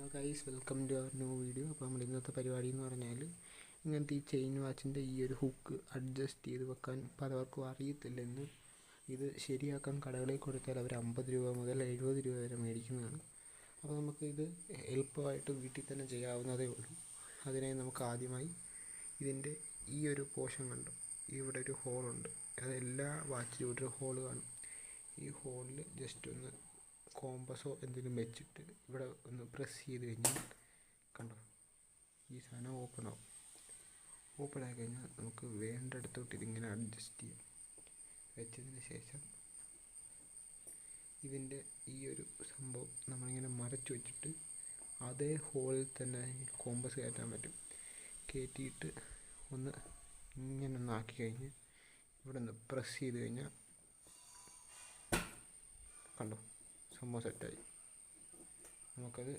Hello guys, welcome to our new video. അപ്പോൾ നമ്മൾ ഇന്നത്തെ പരിപാടി എന്ന് പറഞ്ഞാൽ ഇങ്ങനത്തെ ഈ ചെയിൻ വാച്ചിൻ്റെ ഈ ഒരു ഹുക്ക് അഡ്ജസ്റ്റ് ചെയ്ത് വെക്കാൻ പലവർക്കും അറിയത്തില്ലെന്ന്. ഇത് ശരിയാക്കാൻ കടകളിൽ കൊടുത്താൽ അവർ 50 രൂപ മുതൽ 70 രൂപ വരെ മേടിക്കുന്നതാണ്. അപ്പോൾ നമുക്ക് ഇത് എളുപ്പമായിട്ട് വീട്ടിൽ തന്നെ ചെയ്യാവുന്നതേ ഉള്ളൂ. അതിനായി നമുക്ക് ആദ്യമായി ഇതിൻ്റെ ഈ ഒരു പോർഷൻ കണ്ടു, ഇവിടെ ഒരു ഹോളുണ്ട്. അതെല്ലാ വാച്ചിലും ഇവിടെ ഒരു ഹോൾ കാണും. ഈ ഹോളിൽ ജസ്റ്റ് ഒന്ന് കോമ്പസോ എന്തെങ്കിലും വെച്ചിട്ട് ഇവിടെ ഒന്ന് പ്രസ് ചെയ്ത് കഴിഞ്ഞാൽ കണ്ടോ, ഈ സാധനം ഓപ്പൺ ആവും. ഓപ്പൺ ആയി കഴിഞ്ഞാൽ നമുക്ക് വേണ്ടിടത്തോട്ട് ഇതിങ്ങനെ അഡ്ജസ്റ്റ് ചെയ്യാം. വെച്ചതിന് ശേഷം ഇതിൻ്റെ ഈ ഒരു സംഭവം നമ്മളിങ്ങനെ മറച്ചു വെച്ചിട്ട് അതേ ഹോളിൽ തന്നെ കോമ്പസ് കയറ്റാൻ പറ്റും. കയറ്റിയിട്ട് ഒന്ന് ഇങ്ങനെ ഒന്ന് ആക്കി കഴിഞ്ഞ് ഇവിടെ ഒന്ന് പ്രസ് ചെയ്ത് കഴിഞ്ഞാൽ കണ്ടോ, സംഭവം സെറ്റായി. നമുക്കത്